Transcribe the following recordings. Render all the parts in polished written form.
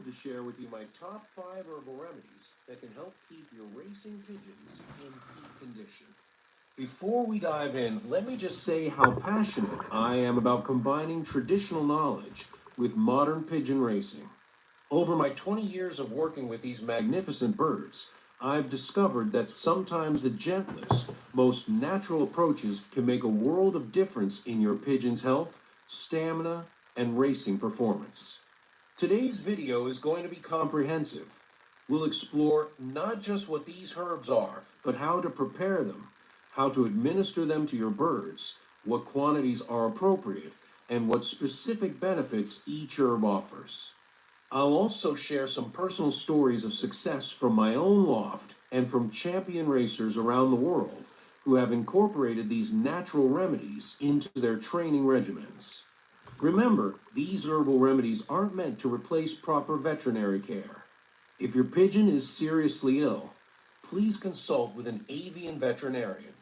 to share with you my top 5 herbal remedies that can help keep your racing pigeons in peak condition. Before we dive in, let me just say how passionate I am about combining traditional knowledge with modern pigeon racing. Over my 20 years of working with these magnificent birds, I've discovered that sometimes the gentlest, most natural approaches can make a world of difference in your pigeon's health, stamina, and racing performance. Today's video is going to be comprehensive. We'll explore not just what these herbs are, but how to prepare them, how to administer them to your birds, what quantities are appropriate, and what specific benefits each herb offers. I'll also share some personal stories of success from my own loft and from champion racers around the world who have incorporated these natural remedies into their training regimens. Remember, these herbal remedies aren't meant to replace proper veterinary care. If your pigeon is seriously ill, please consult with an avian veterinarian.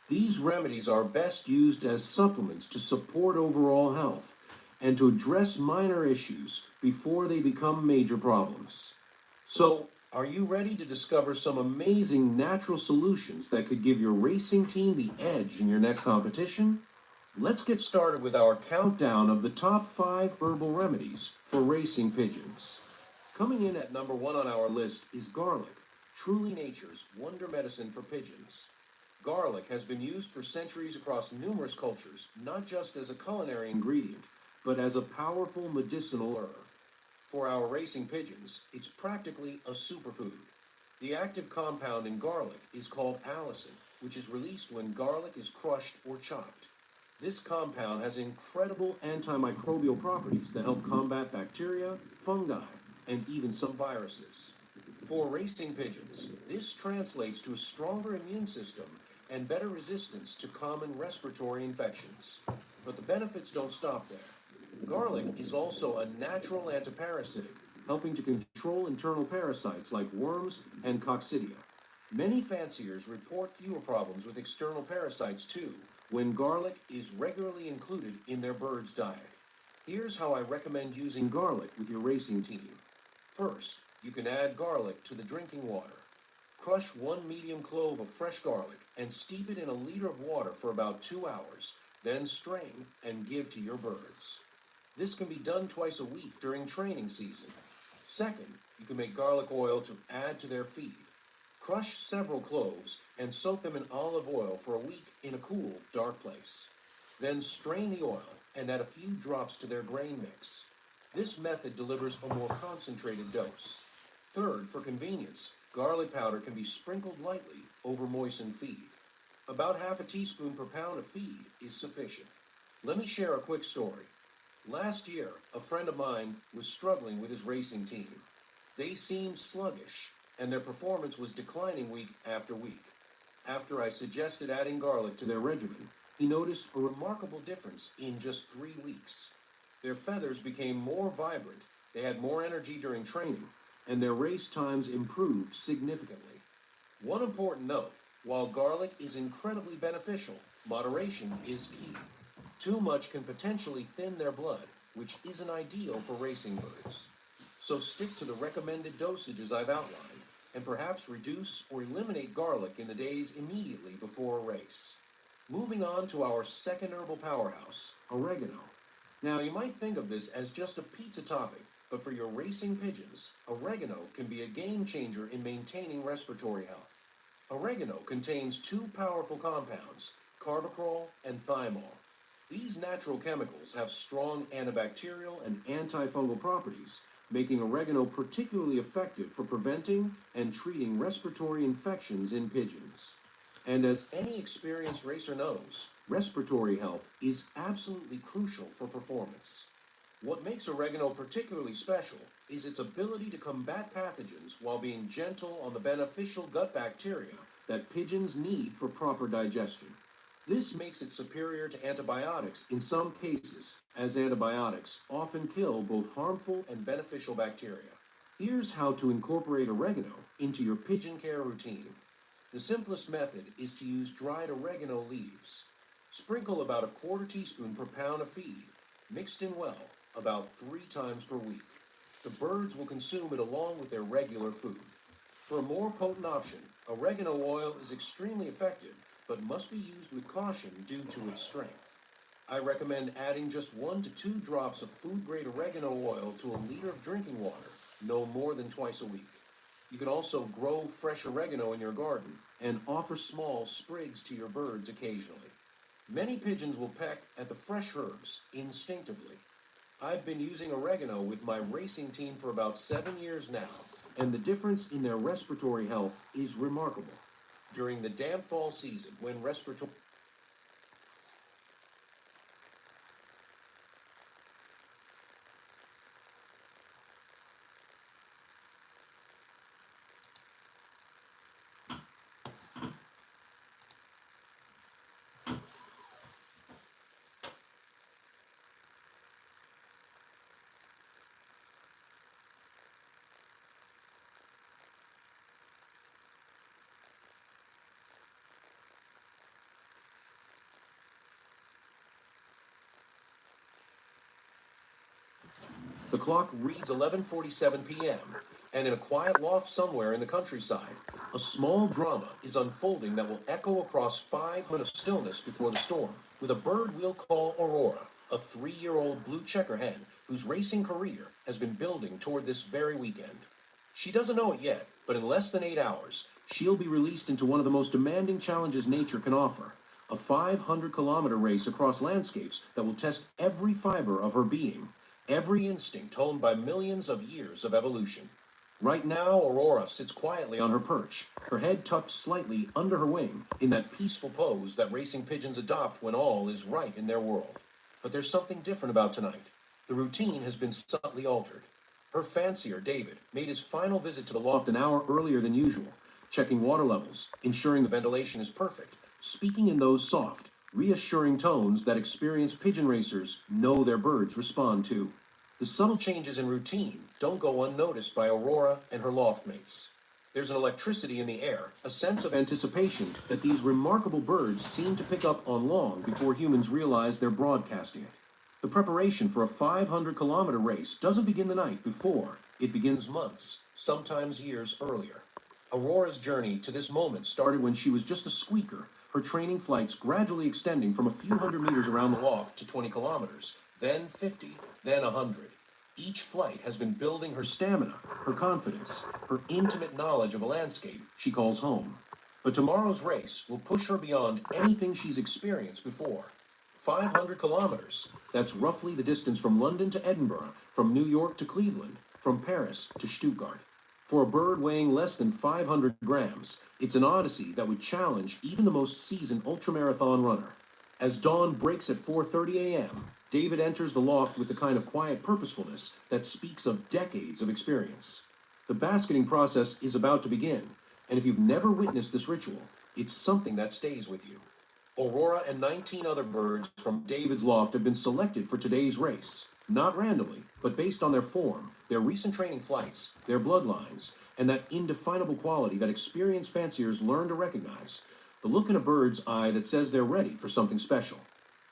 These remedies are best used as supplements to support overall health and to address minor issues before they become major problems. So, are you ready to discover some amazing natural solutions that could give your racing team the edge in your next competition? Let's get started with our countdown of the top 5 herbal remedies for racing pigeons. Coming in at number 1 on our list is garlic, truly nature's wonder medicine for pigeons. Garlic has been used for centuries across numerous cultures, not just as a culinary ingredient, but as a powerful medicinal herb. For our racing pigeons, it's practically a superfood. The active compound in garlic is called allicin, which is released when garlic is crushed or chopped. This compound has incredible antimicrobial properties that help combat bacteria, fungi, and even some viruses. For racing pigeons, this translates to a stronger immune system and better resistance to common respiratory infections. But the benefits don't stop there. Garlic is also a natural antiparasitic, helping to control internal parasites like worms and coccidia. Many fanciers report fewer problems with external parasites too, when garlic is regularly included in their bird's diet. Here's how I recommend using garlic with your racing team. First, you can add garlic to the drinking water. Crush 1 medium clove of fresh garlic and steep it in a liter of water for about 2 hours, then strain and give to your birds. This can be done twice a week during training season. Second, you can make garlic oil to add to their feed. Crush several cloves and soak them in olive oil for a week in a cool, dark place. Then strain the oil and add a few drops to their grain mix. This method delivers a more concentrated dose. Third, for convenience, garlic powder can be sprinkled lightly over moistened feed. About half a teaspoon per pound of feed is sufficient. Let me share a quick story. Last year, a friend of mine was struggling with his racing team. They seemed sluggish, and their performance was declining week after week. After I suggested adding garlic to their regimen, he noticed a remarkable difference in just 3 weeks. Their feathers became more vibrant, they had more energy during training, and their race times improved significantly. One important note, while garlic is incredibly beneficial, moderation is key. Too much can potentially thin their blood, which isn't ideal for racing birds. So stick to the recommended dosages I've outlined, and perhaps reduce or eliminate garlic in the days immediately before a race. Moving on to our second herbal powerhouse, oregano. Now you might think of this as just a pizza topping, but for your racing pigeons, oregano can be a game changer in maintaining respiratory health. Oregano contains 2 powerful compounds, carbachol and thymol. These natural chemicals have strong antibacterial and antifungal properties, making oregano particularly effective for preventing and treating respiratory infections in pigeons. And as any experienced racer knows, respiratory health is absolutely crucial for performance. What makes oregano particularly special is its ability to combat pathogens while being gentle on the beneficial gut bacteria that pigeons need for proper digestion. This makes it superior to antibiotics in some cases, as antibiotics often kill both harmful and beneficial bacteria. Here's how to incorporate oregano into your pigeon care routine. The simplest method is to use dried oregano leaves. Sprinkle about a quarter teaspoon per pound of feed, mixed in well, about 3 times per week. The birds will consume it along with their regular food. For a more potent option, oregano oil is extremely effective, but must be used with caution due to its strength. I recommend adding just 1 to 2 drops of food-grade oregano oil to a liter of drinking water, no more than twice a week. You can also grow fresh oregano in your garden and offer small sprigs to your birds occasionally. Many pigeons will peck at the fresh herbs instinctively. I've been using oregano with my racing team for about 7 years now, and the difference in their respiratory health is remarkable. During the damp fall season, when respiratory The clock reads 11:47 p.m., and in a quiet loft somewhere in the countryside, a small drama is unfolding that will echo across 5 minutes of stillness before the storm, with a bird we'll call Aurora, a 3-year-old blue checker hen whose racing career has been building toward this very weekend. She doesn't know it yet, but in less than 8 hours, she'll be released into one of the most demanding challenges nature can offer, a 500-kilometer race across landscapes that will test every fiber of her being, every instinct honed by millions of years of evolution. Right now, Aurora sits quietly on her perch, her head tucked slightly under her wing, in that peaceful pose that racing pigeons adopt when all is right in their world. But there's something different about tonight. The routine has been subtly altered. Her fancier, David, made his final visit to the loft an hour earlier than usual, checking water levels, ensuring the ventilation is perfect, speaking in those soft, reassuring tones that experienced pigeon racers know their birds respond to. The subtle changes in routine don't go unnoticed by Aurora and her loft mates. There's an electricity in the air, a sense of anticipation that these remarkable birds seem to pick up on long before humans realize they're broadcasting it. The preparation for a 500-kilometer race doesn't begin the night before, it begins months, sometimes years earlier. Aurora's journey to this moment started when she was just a squeaker, her training flights gradually extending from a few hundred meters around the loft to 20 kilometers, then 50, then 100. Each flight has been building her stamina, her confidence, her intimate knowledge of a landscape she calls home. But tomorrow's race will push her beyond anything she's experienced before. 500 kilometers. That's roughly the distance from London to Edinburgh, from New York to Cleveland, from Paris to Stuttgart. For a bird weighing less than 500 grams, it's an odyssey that would challenge even the most seasoned ultramarathon runner. As dawn breaks at 4:30 a.m., David enters the loft with the kind of quiet purposefulness that speaks of decades of experience. The basketing process is about to begin, and if you've never witnessed this ritual, it's something that stays with you. Aurora and 19 other birds from David's loft have been selected for today's race, not randomly, but based on their form, their recent training flights, their bloodlines, and that indefinable quality that experienced fanciers learn to recognize, the look in a bird's eye that says they're ready for something special.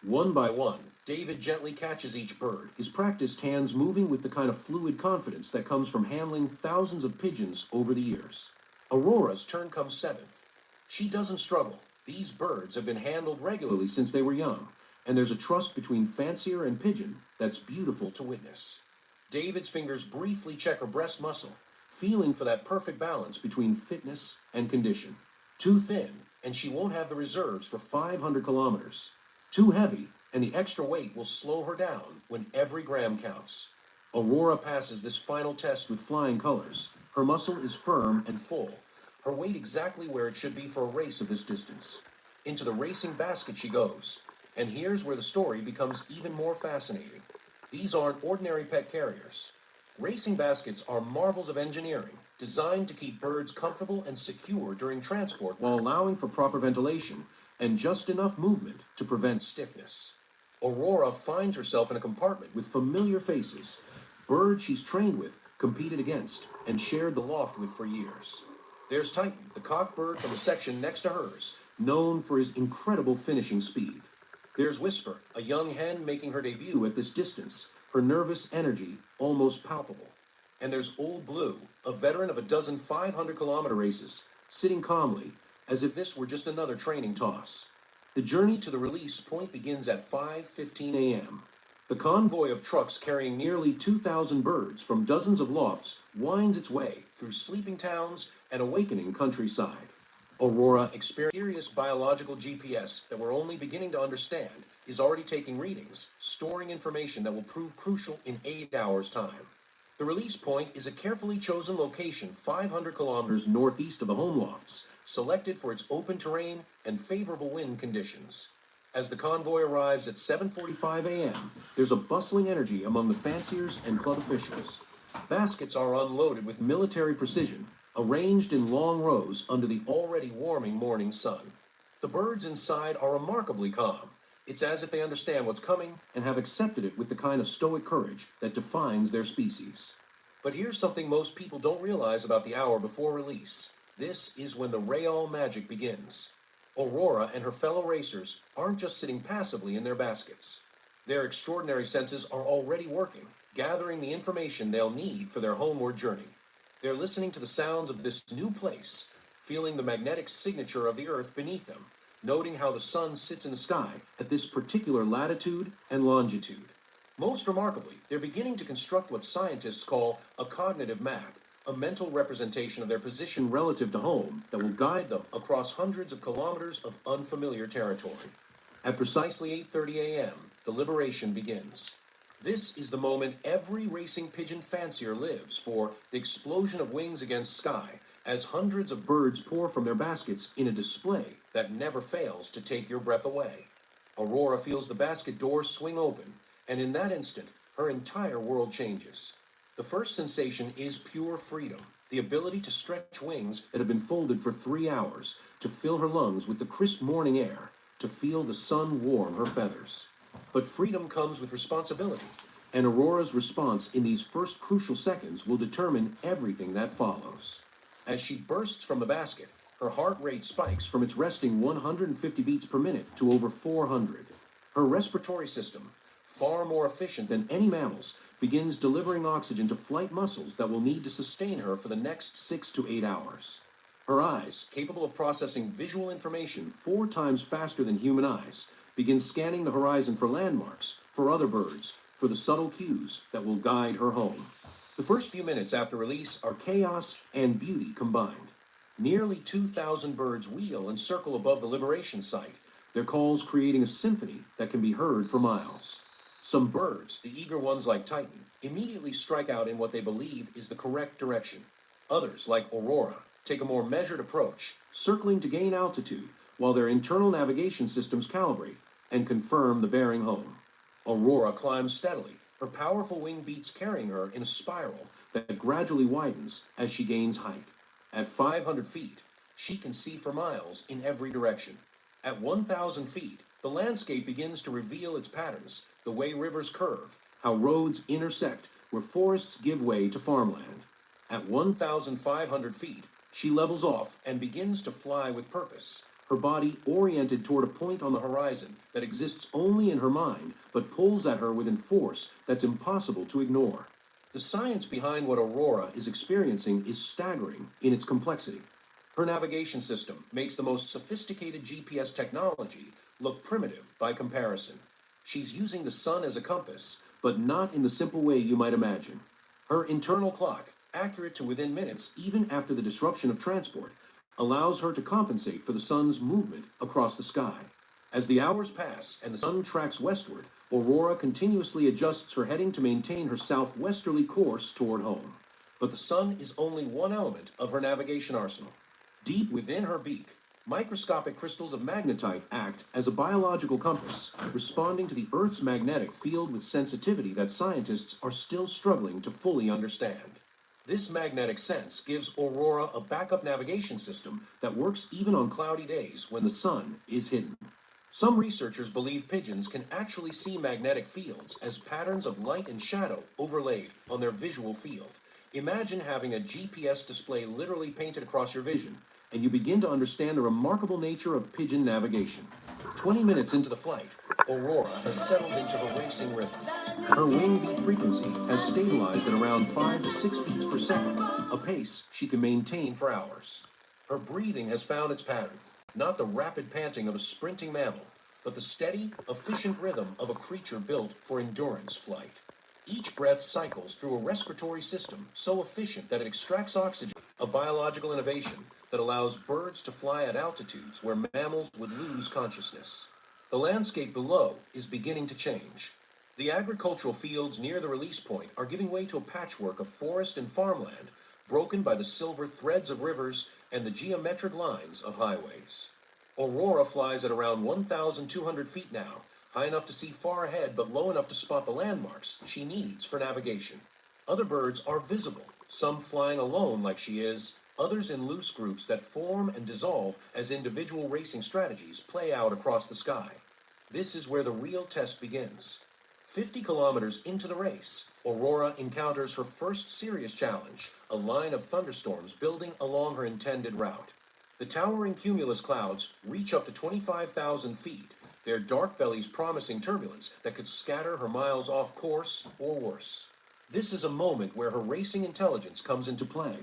One by one, David gently catches each bird, his practiced hands moving with the kind of fluid confidence that comes from handling thousands of pigeons over the years. Aurora's turn comes seventh. She doesn't struggle. These birds have been handled regularly since they were young, and there's a trust between fancier and pigeon that's beautiful to witness. David's fingers briefly check her breast muscle, feeling for that perfect balance between fitness and condition. Too thin, and she won't have the reserves for 500 kilometers. Too heavy, and the extra weight will slow her down when every gram counts. Aurora passes this final test with flying colors. Her muscle is firm and full, her weight exactly where it should be for a race of this distance. Into the racing basket she goes. And here's where the story becomes even more fascinating. These aren't ordinary pet carriers. Racing baskets are marvels of engineering, designed to keep birds comfortable and secure during transport while allowing for proper ventilation and just enough movement to prevent stiffness. Aurora finds herself in a compartment with familiar faces, birds she's trained with, competed against, and shared the loft with for years. There's Titan, the cockbird from the section next to hers, known for his incredible finishing speed. There's Whisper, a young hen making her debut at this distance, her nervous energy almost palpable. And there's Old Blue, a veteran of a dozen 500-kilometer races, sitting calmly, as if this were just another training toss. The journey to the release point begins at 5:15 a.m. The convoy of trucks carrying nearly 2,000 birds from dozens of lofts winds its way through sleeping towns and awakening countryside. Aurora, experiencing serious biological GPS that we're only beginning to understand, is already taking readings, storing information that will prove crucial in 8 hours' time. The release point is a carefully chosen location 500 kilometers northeast of the home lofts, selected for its open terrain and favorable wind conditions. As the convoy arrives at 7:45 a.m., there's a bustling energy among the fanciers and club officials. Baskets are unloaded with military precision, arranged in long rows under the already warming morning sun. The birds inside are remarkably calm. It's as if they understand what's coming and have accepted it with the kind of stoic courage that defines their species. But here's something most people don't realize about the hour before release. This is when the real magic begins. Aurora and her fellow racers aren't just sitting passively in their baskets. Their extraordinary senses are already working, gathering the information they'll need for their homeward journey. They're listening to the sounds of this new place, feeling the magnetic signature of the earth beneath them, noting how the sun sits in the sky at this particular latitude and longitude. Most remarkably, they're beginning to construct what scientists call a cognitive map, a mental representation of their position relative to home that will guide them across hundreds of kilometers of unfamiliar territory. At precisely 8:30 a.m., the liberation begins. This is the moment every racing pigeon fancier lives for, the explosion of wings against sky, as hundreds of birds pour from their baskets in a display that never fails to take your breath away. Aurora feels the basket doors swing open, and in that instant, her entire world changes. The first sensation is pure freedom, the ability to stretch wings that have been folded for 3 hours, to fill her lungs with the crisp morning air, to feel the sun warm her feathers. But freedom comes with responsibility, and Aurora's response in these first crucial seconds will determine everything that follows. As she bursts from the basket, her heart rate spikes from its resting 150 beats per minute to over 400. Her respiratory system, far more efficient than any mammal's, begins delivering oxygen to flight muscles that will need to sustain her for the next 6 to 8 hours. Her eyes, capable of processing visual information 4 times faster than human eyes, begin scanning the horizon for landmarks, for other birds, for the subtle cues that will guide her home. The first few minutes after release are chaos and beauty combined. Nearly 2,000 birds wheel and circle above the liberation site, their calls creating a symphony that can be heard for miles. Some birds, the eager ones like Titan, immediately strike out in what they believe is the correct direction. Others, like Aurora, take a more measured approach, circling to gain altitude while their internal navigation systems calibrate and confirm the bearing home. Aurora climbs steadily, her powerful wing beats carrying her in a spiral that gradually widens as she gains height. At 500 feet, she can see for miles in every direction. At 1,000 feet, the landscape begins to reveal its patterns, the way rivers curve, how roads intersect, where forests give way to farmland. At 1,500 feet, she levels off and begins to fly with purpose, her body oriented toward a point on the horizon that exists only in her mind, but pulls at her with a force that's impossible to ignore. The science behind what Aurora is experiencing is staggering in its complexity. Her navigation system makes the most sophisticated GPS technology look primitive by comparison. She's using the sun as a compass, but not in the simple way you might imagine. Her internal clock, accurate to within minutes even after the disruption of transport, allows her to compensate for the sun's movement across the sky. As the hours pass and the sun tracks westward, Aurora continuously adjusts her heading to maintain her southwesterly course toward home. But the sun is only one element of her navigation arsenal. Deep within her beak, microscopic crystals of magnetite act as a biological compass, responding to the Earth's magnetic field with sensitivity that scientists are still struggling to fully understand. This magnetic sense gives Aurora a backup navigation system that works even on cloudy days when the sun is hidden. Some researchers believe pigeons can actually see magnetic fields as patterns of light and shadow overlaid on their visual field. Imagine having a GPS display literally painted across your vision, and you begin to understand the remarkable nature of pigeon navigation. 20 minutes into the flight, Aurora has settled into her racing rhythm. Her wing beat frequency has stabilized at around 5 to 6 beats per second, a pace she can maintain for hours. Her breathing has found its pattern, not the rapid panting of a sprinting mammal, but the steady, efficient rhythm of a creature built for endurance flight. Each breath cycles through a respiratory system so efficient that it extracts oxygen, a biological innovation that allows birds to fly at altitudes where mammals would lose consciousness. The landscape below is beginning to change. The agricultural fields near the release point are giving way to a patchwork of forest and farmland, broken by the silver threads of rivers and the geometric lines of highways. Aurora flies at around 1,200 feet now, high enough to see far ahead but low enough to spot the landmarks she needs for navigation. Other birds are visible, some flying alone like she is, others in loose groups that form and dissolve as individual racing strategies play out across the sky. This is where the real test begins. 50 kilometers into the race, Aurora encounters her first serious challenge, a line of thunderstorms building along her intended route. The towering cumulus clouds reach up to 25,000 feet, their dark bellies promising turbulence that could scatter her miles off course or worse. This is a moment where her racing intelligence comes into play.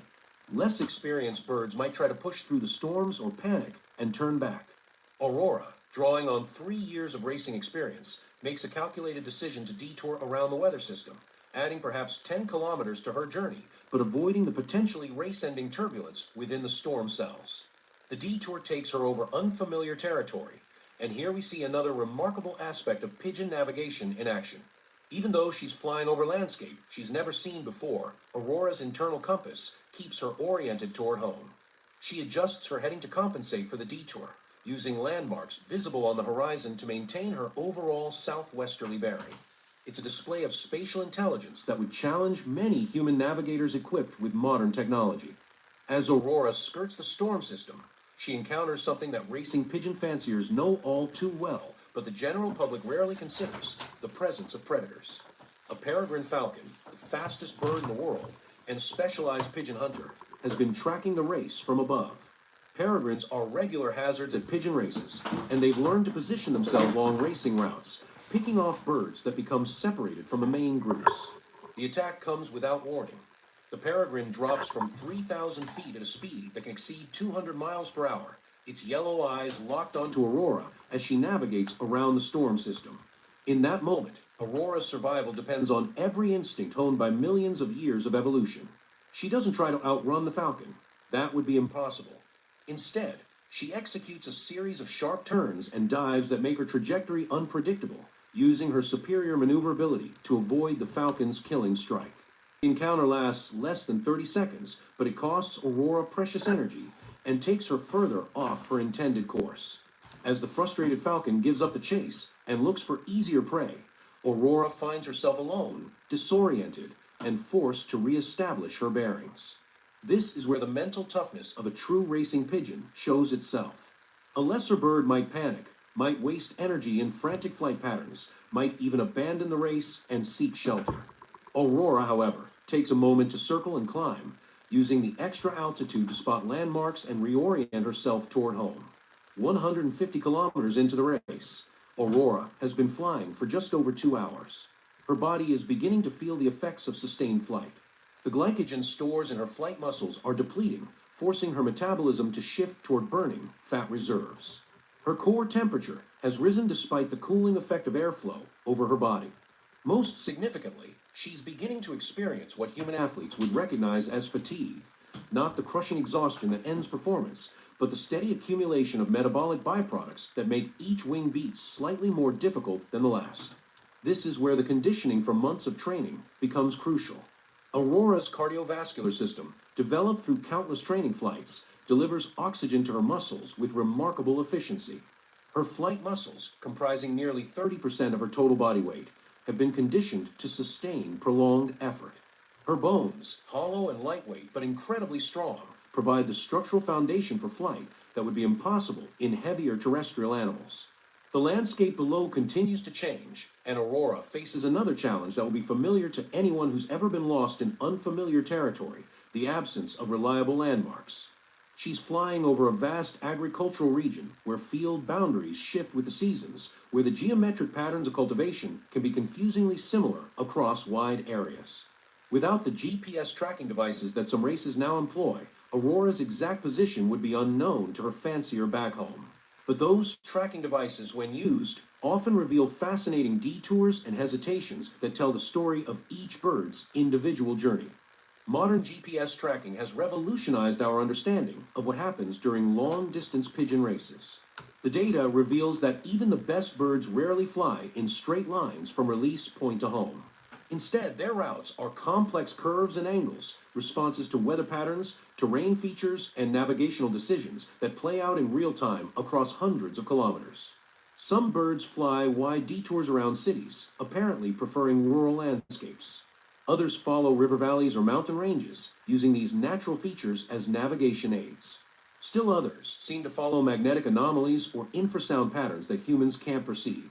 Less experienced birds might try to push through the storms or panic and turn back. Aurora, drawing on 3 years of racing experience, makes a calculated decision to detour around the weather system, adding perhaps 10 kilometers to her journey, but avoiding the potentially race-ending turbulence within the storm cells. The detour takes her over unfamiliar territory, and here we see another remarkable aspect of pigeon navigation in action. Even though she's flying over landscape she's never seen before, Aurora's internal compass keeps her oriented toward home. She adjusts her heading to compensate for the detour, using landmarks visible on the horizon to maintain her overall southwesterly bearing. It's a display of spatial intelligence that would challenge many human navigators equipped with modern technology. As Aurora skirts the storm system, she encounters something that racing pigeon fanciers know all too well, but the general public rarely considers: the presence of predators. A peregrine falcon, the fastest bird in the world, and specialized pigeon hunter, has been tracking the race from above. Peregrines are regular hazards at pigeon races, and they've learned to position themselves along racing routes, picking off birds that become separated from the main groups. The attack comes without warning. The peregrine drops from 3,000 feet at a speed that can exceed 200 miles per hour, its yellow eyes locked onto Aurora as she navigates around the storm system. In that moment, Aurora's survival depends on every instinct honed by millions of years of evolution. She doesn't try to outrun the falcon. That would be impossible. Instead, she executes a series of sharp turns and dives that make her trajectory unpredictable, using her superior maneuverability to avoid the falcon's killing strike. The encounter lasts less than 30 seconds, but it costs Aurora precious energy and takes her further off her intended course. As the frustrated falcon gives up the chase and looks for easier prey, Aurora finds herself alone, disoriented, and forced to reestablish her bearings. This is where the mental toughness of a true racing pigeon shows itself. A lesser bird might panic, might waste energy in frantic flight patterns, might even abandon the race and seek shelter. Aurora, however, takes a moment to circle and climb, using the extra altitude to spot landmarks and reorient herself toward home. 150 kilometers into the race, Aurora has been flying for just over 2 hours. Her body is beginning to feel the effects of sustained flight. The glycogen stores in her flight muscles are depleting, forcing her metabolism to shift toward burning fat reserves. Her core temperature has risen despite the cooling effect of airflow over her body. Most significantly, she's beginning to experience what human athletes would recognize as fatigue, not the crushing exhaustion that ends performance, but the steady accumulation of metabolic byproducts that make each wing beat slightly more difficult than the last. This is where the conditioning from months of training becomes crucial. Aurora's cardiovascular system, developed through countless training flights, delivers oxygen to her muscles with remarkable efficiency. Her flight muscles, comprising nearly 30% of her total body weight, have been conditioned to sustain prolonged effort. Her bones, hollow and lightweight but incredibly strong, provide the structural foundation for flight that would be impossible in heavier terrestrial animals. The landscape below continues to change, and Aurora faces another challenge that will be familiar to anyone who's ever been lost in unfamiliar territory: the absence of reliable landmarks. She's flying over a vast agricultural region where field boundaries shift with the seasons, where the geometric patterns of cultivation can be confusingly similar across wide areas. Without the GPS tracking devices that some races now employ, Aurora's exact position would be unknown to her fancier back home. But those tracking devices, when used, often reveal fascinating detours and hesitations that tell the story of each bird's individual journey. Modern GPS tracking has revolutionized our understanding of what happens during long-distance pigeon races. The data reveals that even the best birds rarely fly in straight lines from release point to home. Instead, their routes are complex curves and angles, responses to weather patterns, terrain features, and navigational decisions that play out in real time across hundreds of kilometers. Some birds fly wide detours around cities, apparently preferring rural landscapes. Others follow river valleys or mountain ranges, using these natural features as navigation aids. Still others seem to follow magnetic anomalies or infrasound patterns that humans can't perceive.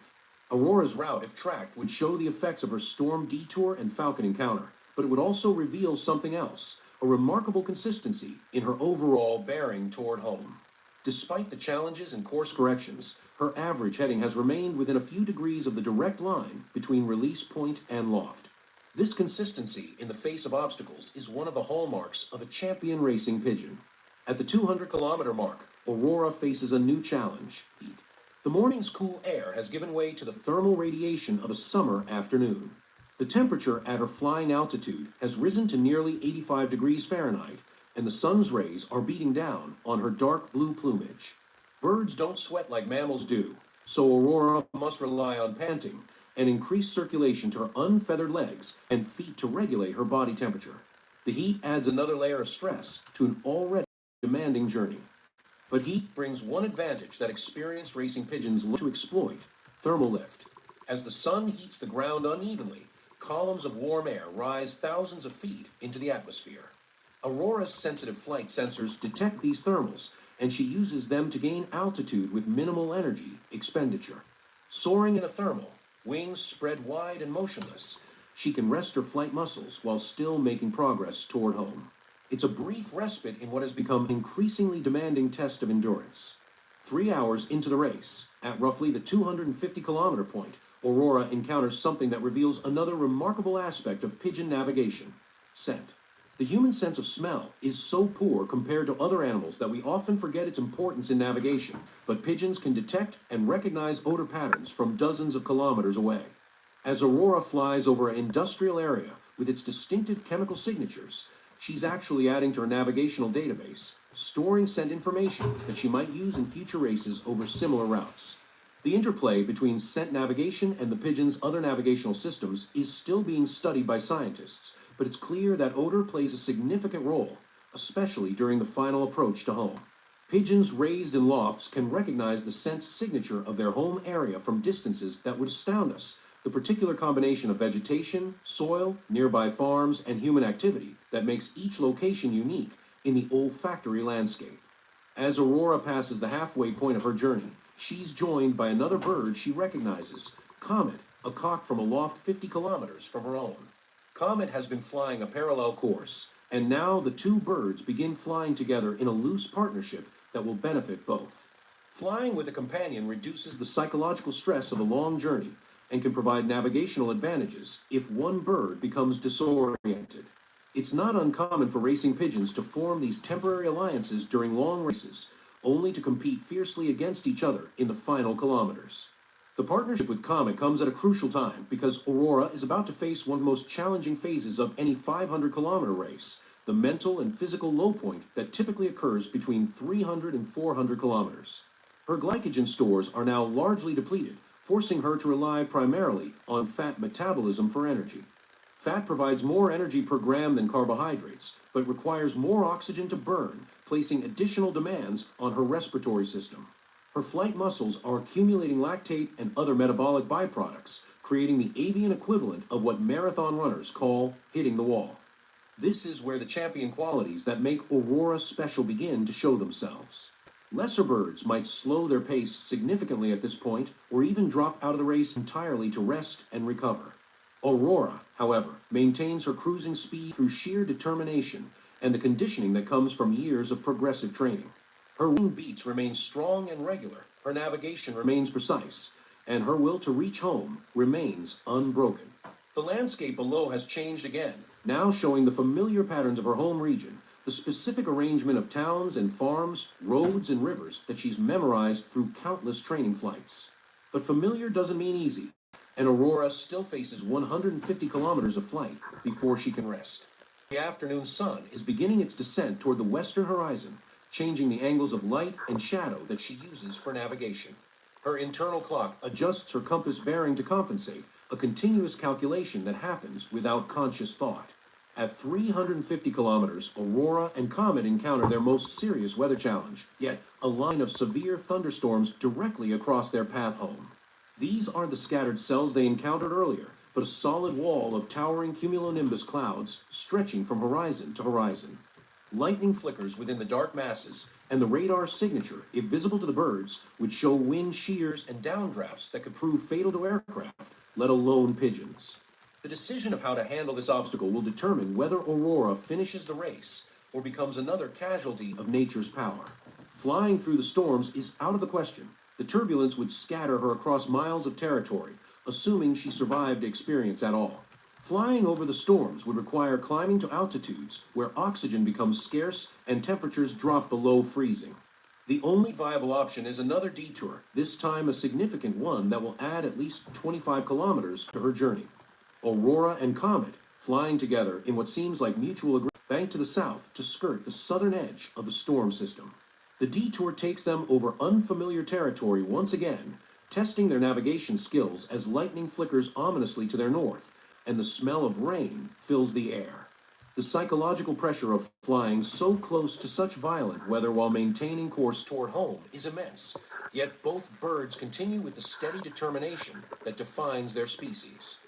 Aurora's route, if tracked, would show the effects of her storm detour and falcon encounter, but it would also reveal something else, a remarkable consistency in her overall bearing toward home. Despite the challenges and course corrections, her average heading has remained within a few degrees of the direct line between release point and loft. This consistency in the face of obstacles is one of the hallmarks of a champion racing pigeon. At the 200-kilometer mark, Aurora faces a new challenge: heat. The morning's cool air has given way to the thermal radiation of a summer afternoon. The temperature at her flying altitude has risen to nearly 85 degrees Fahrenheit, and the sun's rays are beating down on her dark blue plumage. Birds don't sweat like mammals do, so Aurora must rely on panting and increased circulation to her unfeathered legs and feet to regulate her body temperature. The heat adds another layer of stress to an already demanding journey. But heat brings one advantage that experienced racing pigeons learn to exploit: thermal lift. As the sun heats the ground unevenly, columns of warm air rise thousands of feet into the atmosphere. Aurora's sensitive flight sensors detect these thermals, and she uses them to gain altitude with minimal energy expenditure. Soaring in a thermal, wings spread wide and motionless, she can rest her flight muscles while still making progress toward home. It's a brief respite in what has become an increasingly demanding test of endurance. 3 hours into the race, at roughly the 250-kilometer point, Aurora encounters something that reveals another remarkable aspect of pigeon navigation: scent. The human sense of smell is so poor compared to other animals that we often forget its importance in navigation, but pigeons can detect and recognize odor patterns from dozens of kilometers away. As Aurora flies over an industrial area with its distinctive chemical signatures, she's actually adding to her navigational database, storing scent information that she might use in future races over similar routes. The interplay between scent navigation and the pigeon's other navigational systems is still being studied by scientists, but it's clear that odor plays a significant role, especially during the final approach to home. Pigeons raised in lofts can recognize the scent signature of their home area from distances that would astound us. The particular combination of vegetation, soil, nearby farms, and human activity that makes each location unique in the olfactory landscape. As Aurora passes the halfway point of her journey, she's joined by another bird she recognizes: Comet, a cock from a loft 50 kilometers from her own. Comet has been flying a parallel course, and now the two birds begin flying together in a loose partnership that will benefit both. Flying with a companion reduces the psychological stress of a long journey and can provide navigational advantages if one bird becomes disoriented. It's not uncommon for racing pigeons to form these temporary alliances during long races, only to compete fiercely against each other in the final kilometers. The partnership with Comet comes at a crucial time because Aurora is about to face one of the most challenging phases of any 500-kilometer race: the mental and physical low point that typically occurs between 300 and 400 kilometers. Her glycogen stores are now largely depleted, forcing her to rely primarily on fat metabolism for energy. Fat provides more energy per gram than carbohydrates, but requires more oxygen to burn, placing additional demands on her respiratory system. Her flight muscles are accumulating lactate and other metabolic byproducts, creating the avian equivalent of what marathon runners call hitting the wall. This is where the champion qualities that make Aurora special begin to show themselves. Lesser birds might slow their pace significantly at this point, or even drop out of the race entirely to rest and recover. Aurora, however, maintains her cruising speed through sheer determination and the conditioning that comes from years of progressive training. Her wing beats remain strong and regular, her navigation remains precise, and her will to reach home remains unbroken. The landscape below has changed again, now showing the familiar patterns of her home region, the specific arrangement of towns and farms, roads and rivers that she's memorized through countless training flights. But familiar doesn't mean easy, and Aurora still faces 150 kilometers of flight before she can rest. The afternoon sun is beginning its descent toward the western horizon, changing the angles of light and shadow that she uses for navigation. Her internal clock adjusts her compass bearing to compensate, a continuous calculation that happens without conscious thought. At 350 kilometers, Aurora and Comet encounter their most serious weather challenge, yet a line of severe thunderstorms directly across their path home. These aren't the scattered cells they encountered earlier, but a solid wall of towering cumulonimbus clouds stretching from horizon to horizon. Lightning flickers within the dark masses, and the radar signature, if visible to the birds, would show wind shears and downdrafts that could prove fatal to aircraft, let alone pigeons. The decision of how to handle this obstacle will determine whether Aurora finishes the race or becomes another casualty of nature's power. Flying through the storms is out of the question. The turbulence would scatter her across miles of territory, assuming she survived the experience at all. Flying over the storms would require climbing to altitudes where oxygen becomes scarce and temperatures drop below freezing. The only viable option is another detour, this time a significant one that will add at least 25 kilometers to her journey. Aurora and Comet, flying together in what seems like mutual agreement, bank to the south to skirt the southern edge of the storm system. The detour takes them over unfamiliar territory once again, testing their navigation skills as lightning flickers ominously to their north, and the smell of rain fills the air. The psychological pressure of flying so close to such violent weather while maintaining course toward home is immense, yet both birds continue with the steady determination that defines their species.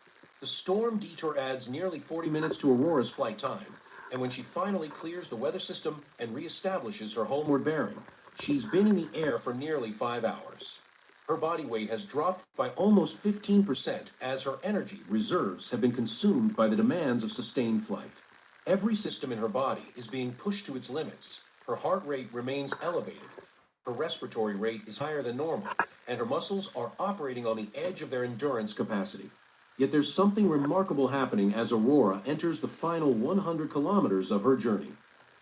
The storm detour adds nearly 40 minutes to Aurora's flight time, and when she finally clears the weather system and reestablishes her homeward bearing, she's been in the air for nearly 5 hours. Her body weight has dropped by almost 15% as her energy reserves have been consumed by the demands of sustained flight. Every system in her body is being pushed to its limits. Her heart rate remains elevated, her respiratory rate is higher than normal, and her muscles are operating on the edge of their endurance capacity. Yet there's something remarkable happening as Aurora enters the final 100 kilometers of her journey.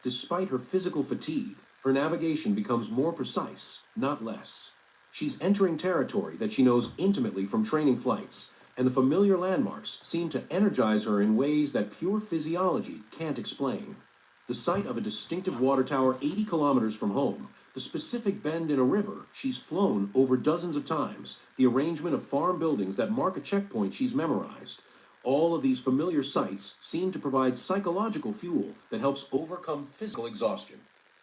Despite her physical fatigue, her navigation becomes more precise, not less. She's entering territory that she knows intimately from training flights, and the familiar landmarks seem to energize her in ways that pure physiology can't explain. The sight of a distinctive water tower 80 kilometers from home, the specific bend in a river she's flown over dozens of times, the arrangement of farm buildings that mark a checkpoint she's memorized, all of these familiar sights seem to provide psychological fuel that helps overcome physical exhaustion.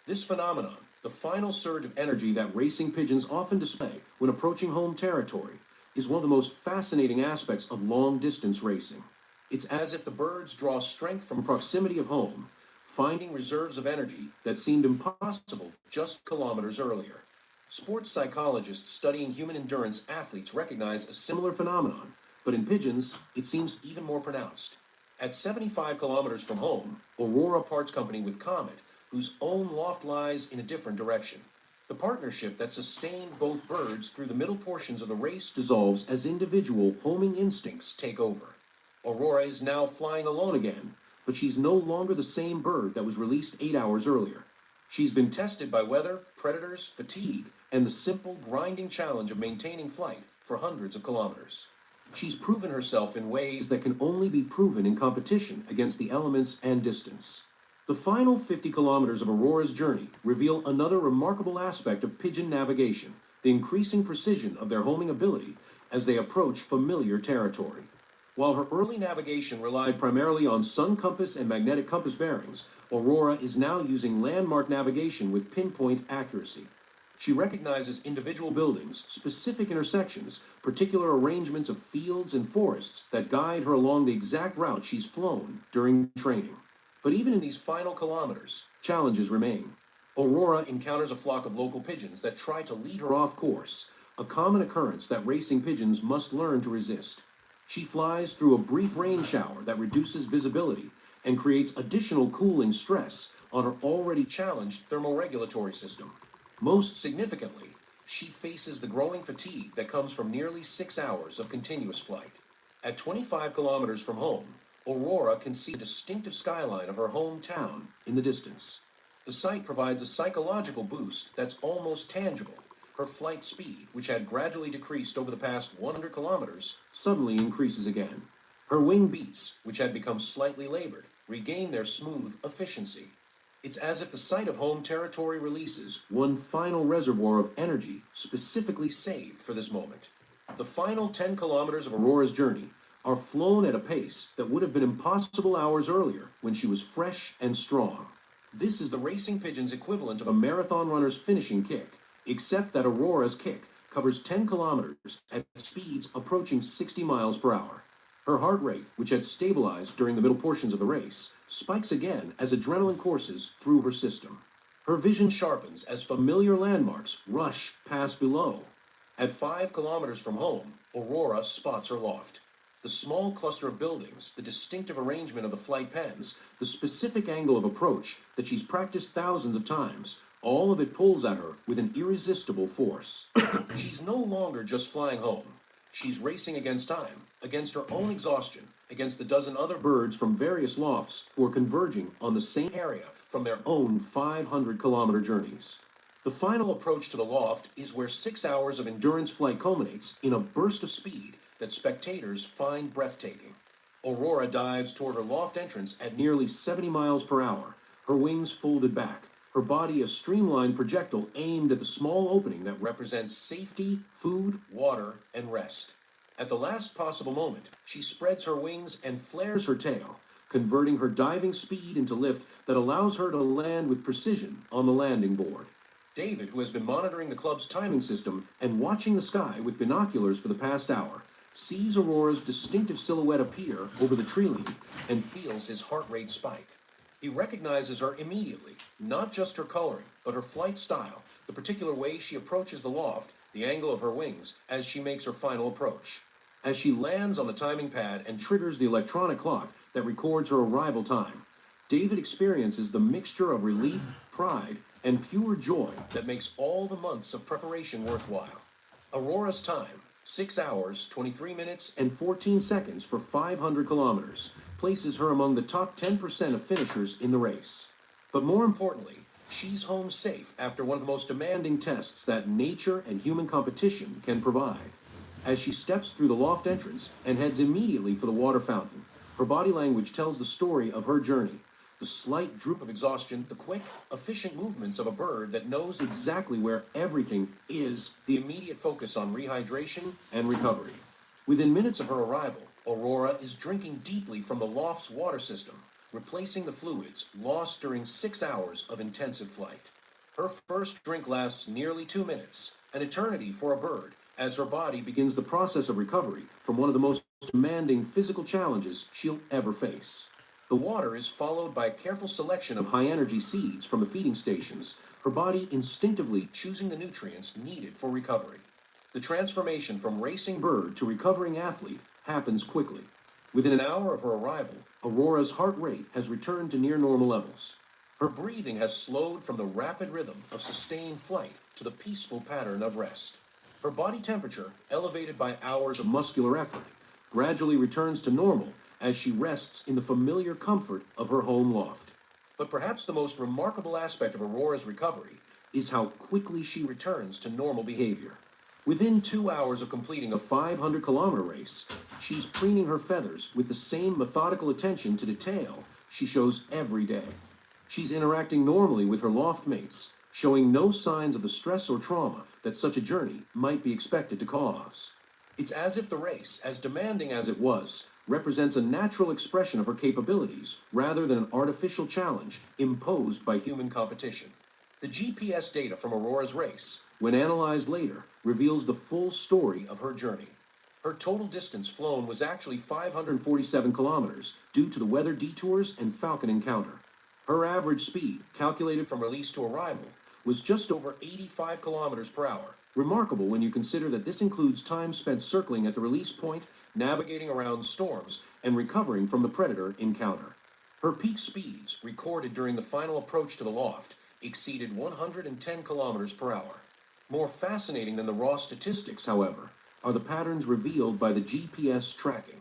This phenomenon, the final surge of energy that racing pigeons often display when approaching home territory, is one of the most fascinating aspects of long-distance racing. It's as if the birds draw strength from proximity of home, finding reserves of energy that seemed impossible just kilometers earlier. Sports psychologists studying human endurance athletes recognize a similar phenomenon, but in pigeons, it seems even more pronounced. At 75 kilometers from home, Aurora parts company with Comet, whose own loft lies in a different direction. The partnership that sustained both birds through the middle portions of the race dissolves as individual homing instincts take over. Aurora is now flying alone again, but she's no longer the same bird that was released 8 hours earlier. She's been tested by weather, predators, fatigue, and the simple, grinding challenge of maintaining flight for hundreds of kilometers. She's proven herself in ways that can only be proven in competition against the elements and distance. The final 50 kilometers of Aurora's journey reveal another remarkable aspect of pigeon navigation, the increasing precision of their homing ability as they approach familiar territory. While her early navigation relied primarily on sun compass and magnetic compass bearings, Aurora is now using landmark navigation with pinpoint accuracy. She recognizes individual buildings, specific intersections, particular arrangements of fields and forests that guide her along the exact route she's flown during training. But even in these final kilometers, challenges remain. Aurora encounters a flock of local pigeons that try to lead her off course, a common occurrence that racing pigeons must learn to resist. She flies through a brief rain shower that reduces visibility, and creates additional cooling stress on her already challenged thermoregulatory system. Most significantly, she faces the growing fatigue that comes from nearly 6 hours of continuous flight. At 25 kilometers from home, Aurora can see the distinctive skyline of her hometown in the distance. The sight provides a psychological boost that's almost tangible. Her flight speed, which had gradually decreased over the past 100 kilometers, suddenly increases again. Her wing beats, which had become slightly labored, regain their smooth efficiency. It's as if the sight of home territory releases one final reservoir of energy specifically saved for this moment. The final 10 kilometers of Aurora's journey are flown at a pace that would have been impossible hours earlier when she was fresh and strong. This is the racing pigeon's equivalent of a marathon runner's finishing kick, except that Aurora's kick covers 10 kilometers at speeds approaching 60 miles per hour. Her heart rate, which had stabilized during the middle portions of the race, spikes again as adrenaline courses through her system. Her vision sharpens as familiar landmarks rush past below. At 5 kilometers from home, Aurora spots her loft. The small cluster of buildings, the distinctive arrangement of the flight pens, the specific angle of approach that she's practiced thousands of times, all of it pulls at her with an irresistible force. She's no longer just flying home. She's racing against time, against her own exhaustion, against the dozen other birds from various lofts who are converging on the same area from their own 500-kilometer journeys. The final approach to the loft is where 6 hours of endurance flight culminates in a burst of speed that spectators find breathtaking. Aurora dives toward her loft entrance at nearly 70 miles per hour, her wings folded back, her body a streamlined projectile aimed at the small opening that represents safety, food, water, and rest. At the last possible moment, she spreads her wings and flares her tail, converting her diving speed into lift that allows her to land with precision on the landing board. David, who has been monitoring the club's timing system and watching the sky with binoculars for the past hour, sees Aurora's distinctive silhouette appear over the tree line and feels his heart rate spike. He recognizes her immediately, not just her coloring, but her flight style, the particular way she approaches the loft, the angle of her wings, as she makes her final approach. As she lands on the timing pad and triggers the electronic clock that records her arrival time, David experiences the mixture of relief, pride, and pure joy that makes all the months of preparation worthwhile. Aurora's time, 6 hours, 23 minutes, and 14 seconds for 500 kilometers, places her among the top 10% of finishers in the race. But more importantly, she's home safe after one of the most demanding tests that nature and human competition can provide. As she steps through the loft entrance and heads immediately for the water fountain, her body language tells the story of her journey. The slight droop of exhaustion, the quick, efficient movements of a bird that knows exactly where everything is, the immediate focus on rehydration and recovery. Within minutes of her arrival, Aurora is drinking deeply from the loft's water system, replacing the fluids lost during 6 hours of intensive flight. Her first drink lasts nearly 2 minutes, an eternity for a bird, as her body begins the process of recovery from one of the most demanding physical challenges she'll ever face. The water is followed by a careful selection of high-energy seeds from the feeding stations, her body instinctively choosing the nutrients needed for recovery. The transformation from racing bird to recovering athlete happens quickly. Within an hour of her arrival, Aurora's heart rate has returned to near normal levels. Her breathing has slowed from the rapid rhythm of sustained flight to the peaceful pattern of rest. Her body temperature, elevated by hours of muscular effort, gradually returns to normal as she rests in the familiar comfort of her home loft. But perhaps the most remarkable aspect of Aurora's recovery is how quickly she returns to normal behavior. Within 2 hours of completing a 500-kilometer race, she's preening her feathers with the same methodical attention to detail she shows every day. She's interacting normally with her loft mates, showing no signs of the stress or trauma that such a journey might be expected to cause. It's as if the race, as demanding as it was, represents a natural expression of her capabilities rather than an artificial challenge imposed by human competition. The GPS data from Aurora's race, when analyzed later, reveals the full story of her journey. Her total distance flown was actually 547 kilometers due to the weather detours and falcon encounter. Her average speed, calculated from release to arrival, was just over 85 kilometers per hour. Remarkable when you consider that this includes time spent circling at the release point, navigating around storms, and recovering from the predator encounter. Her peak speeds, recorded during the final approach to the loft, exceeded 110 kilometers per hour. More fascinating than the raw statistics, however, are the patterns revealed by the GPS tracking.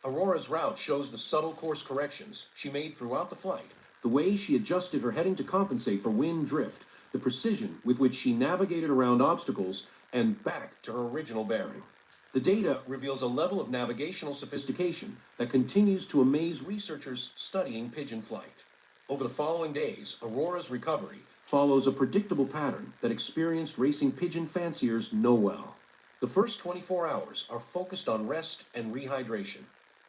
Aurora's route shows the subtle course corrections she made throughout the flight, the way she adjusted her heading to compensate for wind drift, the precision with which she navigated around obstacles and back to her original bearing. The data reveals a level of navigational sophistication that continues to amaze researchers studying pigeon flight. Over the following days, Aurora's recovery follows a predictable pattern that experienced racing pigeon fanciers know well. The first 24 hours are focused on rest and rehydration.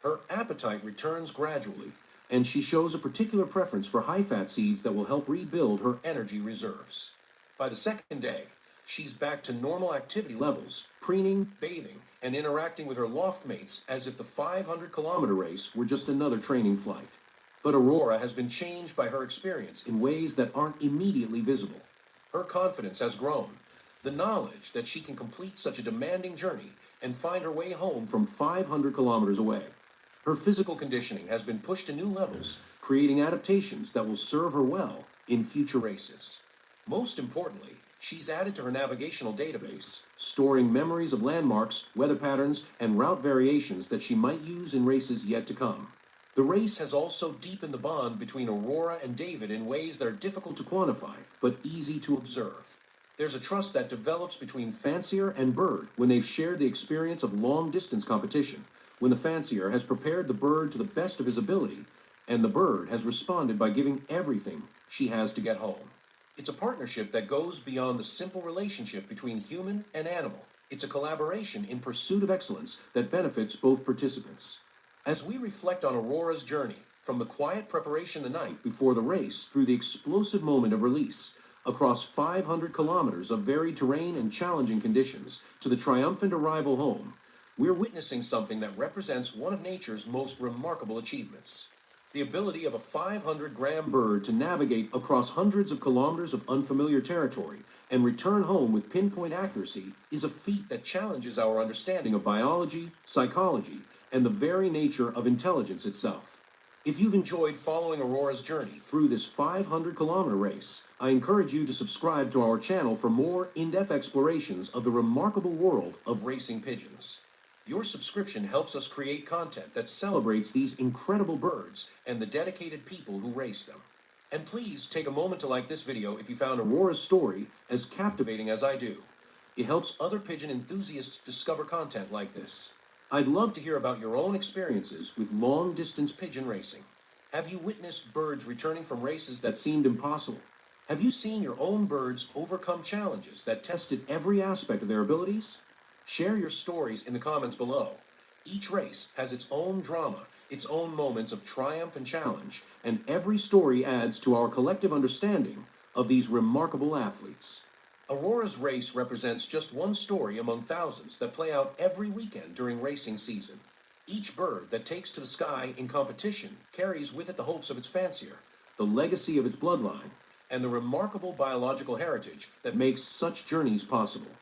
Her appetite returns gradually, and she shows a particular preference for high-fat seeds that will help rebuild her energy reserves. By the second day, she's back to normal activity levels, preening, bathing, and interacting with her loft mates as if the 500-kilometer race were just another training flight. But Aurora has been changed by her experience in ways that aren't immediately visible. Her confidence has grown. The knowledge that she can complete such a demanding journey and find her way home from 500 kilometers away. Her physical conditioning has been pushed to new levels, creating adaptations that will serve her well in future races. Most importantly, she's added to her navigational database, storing memories of landmarks, weather patterns, and route variations that she might use in races yet to come. The race has also deepened the bond between Aurora and David in ways that are difficult to quantify, but easy to observe. There's a trust that develops between fancier and bird when they've shared the experience of long-distance competition, when the fancier has prepared the bird to the best of his ability, and the bird has responded by giving everything she has to get home. It's a partnership that goes beyond the simple relationship between human and animal. It's a collaboration in pursuit of excellence that benefits both participants. As we reflect on Aurora's journey, from the quiet preparation the night before the race through the explosive moment of release, across 500 kilometers of varied terrain and challenging conditions, to the triumphant arrival home, we're witnessing something that represents one of nature's most remarkable achievements. The ability of a 500-gram bird to navigate across hundreds of kilometers of unfamiliar territory and return home with pinpoint accuracy is a feat that challenges our understanding of biology, psychology, and the very nature of intelligence itself. If you've enjoyed following Aurora's journey through this 500-kilometer race, I encourage you to subscribe to our channel for more in-depth explorations of the remarkable world of racing pigeons. Your subscription helps us create content that celebrates these incredible birds and the dedicated people who race them. And please take a moment to like this video if you found Aurora's story as captivating as I do. It helps other pigeon enthusiasts discover content like this. I'd love to hear about your own experiences with long-distance pigeon racing. Have you witnessed birds returning from races that seemed impossible? Have you seen your own birds overcome challenges that tested every aspect of their abilities? Share your stories in the comments below. Each race has its own drama, its own moments of triumph and challenge, and every story adds to our collective understanding of these remarkable athletes. Aurora's race represents just one story among thousands that play out every weekend during racing season. Each bird that takes to the sky in competition carries with it the hopes of its fancier, the legacy of its bloodline, and the remarkable biological heritage that makes such journeys possible.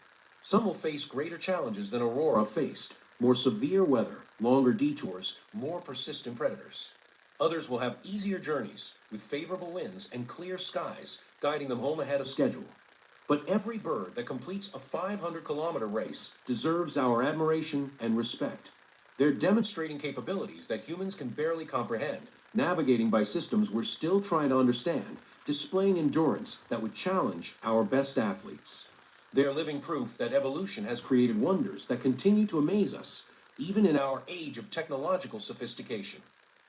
Some will face greater challenges than Aurora faced, more severe weather, longer detours, more persistent predators. Others will have easier journeys, with favorable winds and clear skies guiding them home ahead of schedule. But every bird that completes a 500-kilometer race deserves our admiration and respect. They're demonstrating capabilities that humans can barely comprehend, navigating by systems we're still trying to understand, displaying endurance that would challenge our best athletes. They are living proof that evolution has created wonders that continue to amaze us, even in our age of technological sophistication.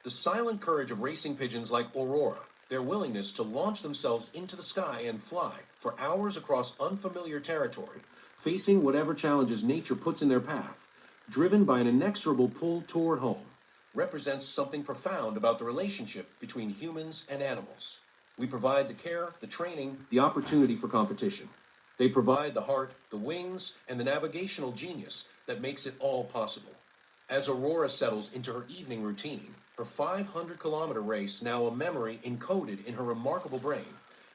The silent courage of racing pigeons like Aurora, their willingness to launch themselves into the sky and fly for hours across unfamiliar territory, facing whatever challenges nature puts in their path, driven by an inexorable pull toward home, represents something profound about the relationship between humans and animals. We provide the care, the training, the opportunity for competition. They provide the heart, the wings, and the navigational genius that makes it all possible. As Aurora settles into her evening routine, her 500-kilometer race now a memory encoded in her remarkable brain,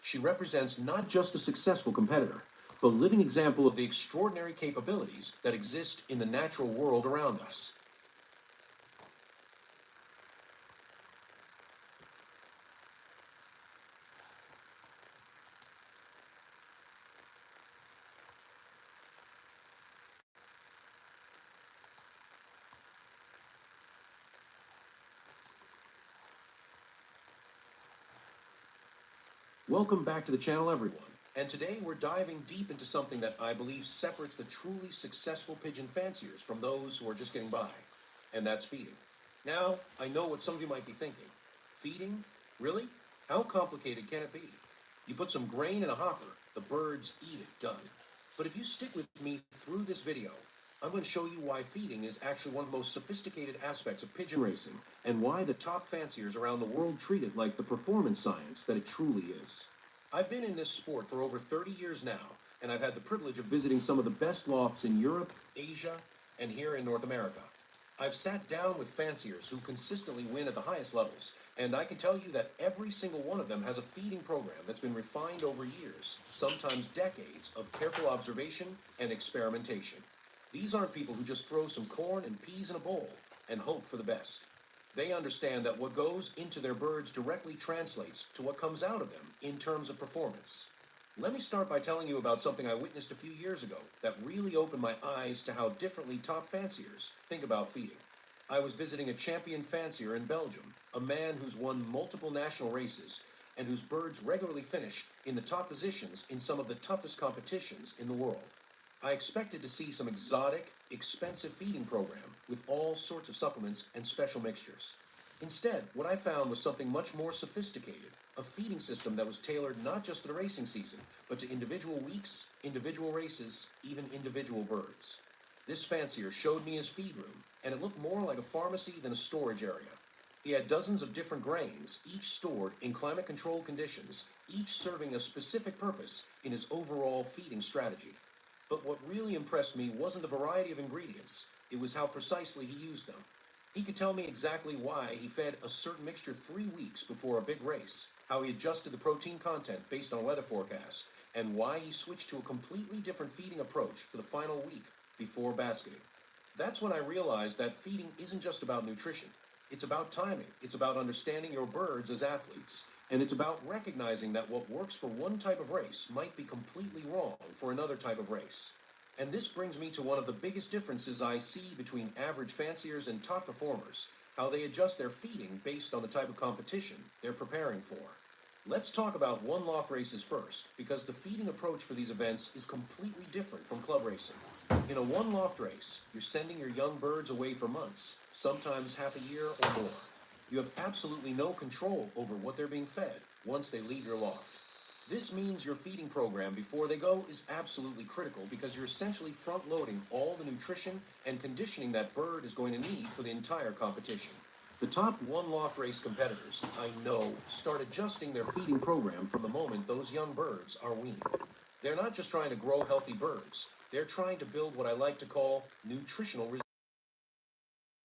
she represents not just a successful competitor, but a living example of the extraordinary capabilities that exist in the natural world around us. Welcome back to the channel, everyone. And today we're diving deep into something that I believe separates the truly successful pigeon fanciers from those who are just getting by, and that's feeding. Now, I know what some of you might be thinking. Feeding? Really? How complicated can it be? You put some grain in a hopper, the birds eat it, done. But if you stick with me through this video, I'm going to show you why feeding is actually one of the most sophisticated aspects of pigeon racing, and why the top fanciers around the world treat it like the performance science that it truly is. I've been in this sport for over 30 years now, and I've had the privilege of visiting some of the best lofts in Europe, Asia, and here in North America. I've sat down with fanciers who consistently win at the highest levels, and I can tell you that every single one of them has a feeding program that's been refined over years, sometimes decades, of careful observation and experimentation. These aren't people who just throw some corn and peas in a bowl and hope for the best. They understand that what goes into their birds directly translates to what comes out of them in terms of performance. Let me start by telling you about something I witnessed a few years ago that really opened my eyes to how differently top fanciers think about feeding. I was visiting a champion fancier in Belgium, a man who's won multiple national races and whose birds regularly finish in the top positions in some of the toughest competitions in the world. I expected to see some exotic, expensive feeding program with all sorts of supplements and special mixtures. Instead, what I found was something much more sophisticated, a feeding system that was tailored not just to the racing season, but to individual weeks, individual races, even individual birds. This fancier showed me his feed room, and it looked more like a pharmacy than a storage area. He had dozens of different grains, each stored in climate-controlled conditions, each serving a specific purpose in his overall feeding strategy. But what really impressed me wasn't the variety of ingredients, it was how precisely he used them. He could tell me exactly why he fed a certain mixture 3 weeks before a big race, how he adjusted the protein content based on weather forecasts, and why he switched to a completely different feeding approach for the final week before basketing. That's when I realized that feeding isn't just about nutrition. It's about timing. It's about understanding your birds as athletes. And it's about recognizing that what works for one type of race might be completely wrong for another type of race. And this brings me to one of the biggest differences I see between average fanciers and top performers, how they adjust their feeding based on the type of competition they're preparing for. Let's talk about one-loft races first, because the feeding approach for these events is completely different from club racing. In a one-loft race, you're sending your young birds away for months, sometimes half a year or more. You have absolutely no control over what they're being fed once they leave your loft. This means your feeding program before they go is absolutely critical because you're essentially front-loading all the nutrition and conditioning that bird is going to need for the entire competition. The top one-loft race competitors, I know, start adjusting their feeding program from the moment those young birds are weaned. They're not just trying to grow healthy birds, they're trying to build what I like to call nutritional resilience.